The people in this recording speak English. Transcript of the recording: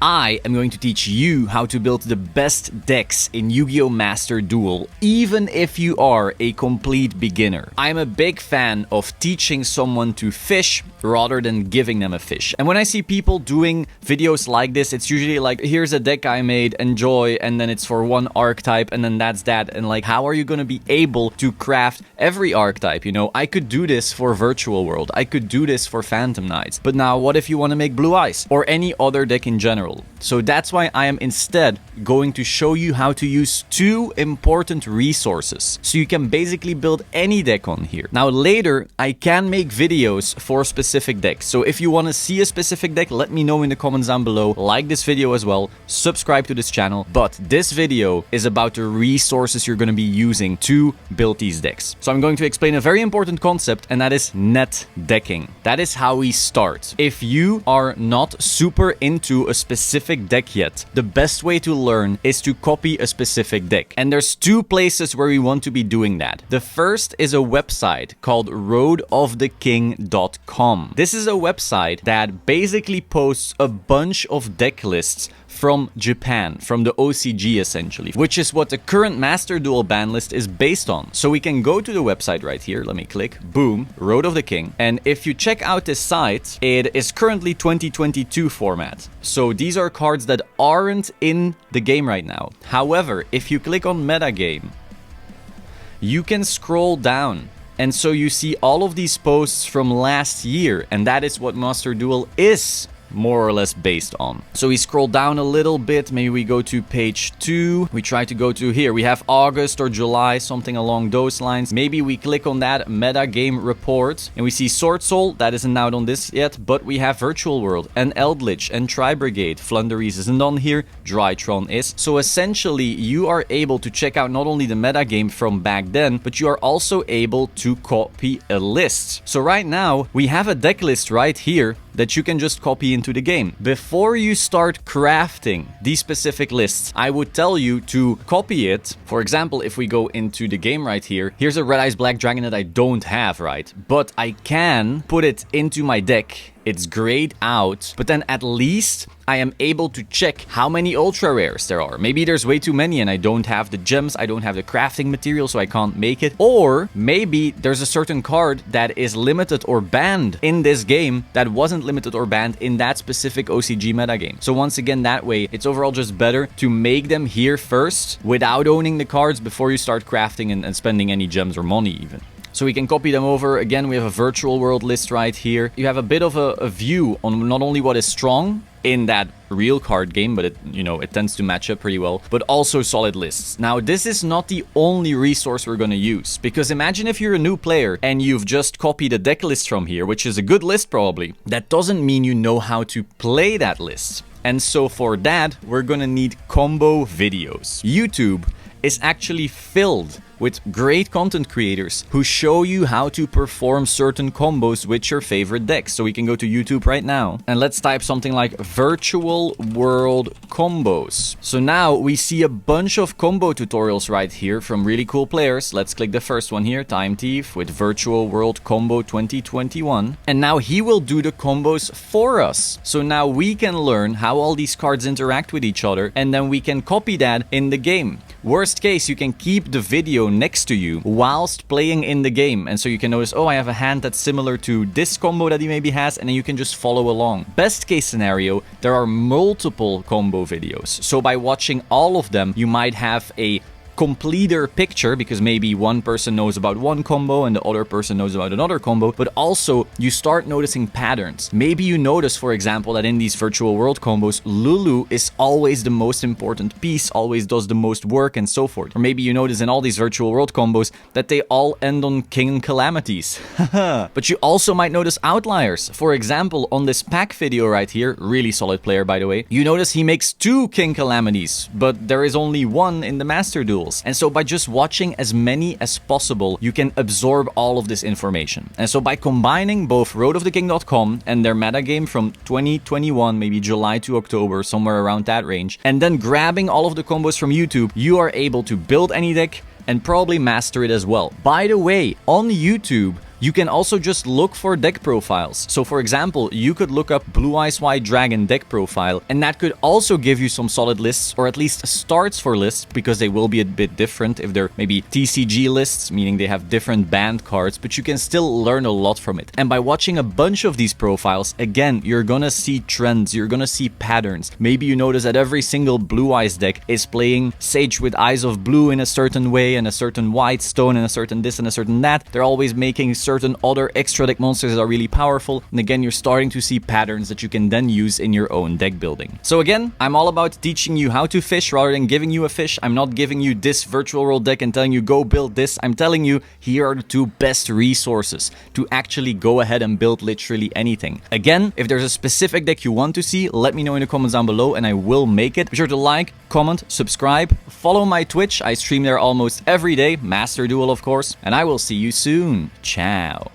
I am going to teach you how to build the best decks in Yu-Gi-Oh! Master Duel, even if you are a complete beginner. I'm a big fan of teaching someone to fish rather than giving them a fish. And when I see people doing videos like this, it's usually like, here's a deck I made, enjoy, and then it's for one archetype, and then that's that. And like, how are you going to be able to craft every archetype? You know, I could do this for Virtual World, I could do this for Phantom Knights, but now what if you want to make Blue Eyes or any other deck in general? So that's why I am instead going to show you how to use two important resources, so you can basically build any deck on here. Now later, I can make videos for specific decks, so if you want to see a specific deck, let me know in the comments down below. Like this video as well, subscribe to this channel, but this video is about the resources you're going to be using to build these decks. So I'm going to explain a very important concept, and that is net decking. That is how we start. If you are not super into a specific deck yet, the best way to learn is to copy a specific deck. And there's two places where we want to be doing that. The first is a website called roadoftheking.com. This is a website that basically posts a bunch of deck lists from Japan, from the OCG essentially, which is what the current Master Duel ban list is based on. So we can go to the website right here, let me click, boom, Road of the King. And if you check out this site, it is currently 2022 format. So these are cards that aren't in the game right now. However, if you click on metagame, you can scroll down. And so you see all of these posts from last year, and that is what Master Duel is more or less based on. So we scroll down a little bit, maybe we go to page 2, we try to go to here, we have August or July, something along those lines. Maybe we click on that meta game report and we see Sword Soul, that isn't out on this yet, but we have Virtual World and Eldritch and Tri-Brigade. Flunderies isn't on here, Drytron is. So essentially you are able to check out not only the meta game from back then, but you are also able to copy a list. So right now we have a deck list right here that you can just copy into the game. Before you start crafting these specific lists, I would tell you to copy it. For example, if we go into the game right here, here's a Red Eyes Black Dragon that I don't have, right? But I can put it into my deck. It's grayed out, but then at least I am able to check how many ultra rares there are. Maybe there's way too many and I don't have the gems, I don't have the crafting material, so I can't make it. Or maybe there's a certain card that is limited or banned in this game that wasn't limited or banned in that specific OCG metagame. So once again, that way, it's overall just better to make them here first without owning the cards before you start crafting and spending any gems or money even. So we can copy them over. Again, we have a Virtual World list right here. You have a bit of a view on not only what is strong in that real card game, but it, you know, it tends to match up pretty well, but also solid lists. Now, this is not the only resource we're going to use, because imagine if you're a new player and you've just copied a deck list from here, which is a good list probably. That doesn't mean you know how to play that list. And so for that, we're going to need combo videos. YouTube is actually filled with great content creators who show you how to perform certain combos with your favorite decks. So we can go to YouTube right now and let's type something like Virtual World combos. So now we see a bunch of combo tutorials right here from really cool players. Let's click the first one here, Time Thief with Virtual World Combo 2021. And now he will do the combos for us. So now we can learn how all these cards interact with each other, and then we can copy that in the game. Worst case, you can keep the video next to you whilst playing in the game, and so you can notice, oh, I have a hand that's similar to this combo that he maybe has, and then you can just follow along. Best case scenario, there are multiple combo videos, so by watching all of them you might have a completer picture, because maybe one person knows about one combo and the other person knows about another combo, but also you start noticing patterns. Maybe you notice, for example, that in these Virtual World combos, Lulu is always the most important piece, always does the most work, and so forth. Or maybe you notice in all these Virtual World combos that they all end on King Calamities. But you also might notice outliers. For example, on this pack video right here, really solid player by the way, you notice he makes 2 King Calamities, but there is only 1 in the Master Duels. And so by just watching as many as possible, you can absorb all of this information. And so by combining both roadoftheking.com and their metagame from 2021, maybe July to October, somewhere around that range, and then grabbing all of the combos from YouTube, you are able to build any deck and probably master it as well. By the way, on YouTube, You can also just look for deck profiles. So for example, you could look up Blue Eyes White Dragon deck profile, and that could also give you some solid lists, or at least starts for lists, because they will be a bit different if they're maybe TCG lists, meaning they have different banned cards, but you can still learn a lot from it. And by watching a bunch of these profiles, again, you're gonna see trends, you're gonna see patterns. Maybe you notice that every single Blue Eyes deck is playing Sage with Eyes of Blue in a certain way, and a certain White Stone, and a certain this and a certain that. They're always making certain other extra deck monsters that are really powerful, and again, you're starting to see patterns that you can then use in your own deck building. So again, I'm all about teaching you how to fish rather than giving you a fish. I'm not giving you this virtual world deck and telling you go build this. I'm telling you here are the two best resources to actually go ahead and build literally anything. Again, if there's a specific deck you want to see, let me know in the comments down below and I will make it. Be sure to like, comment, subscribe, follow my Twitch. I stream there almost every day, Master Duel of course, and I will see you soon. Ciao.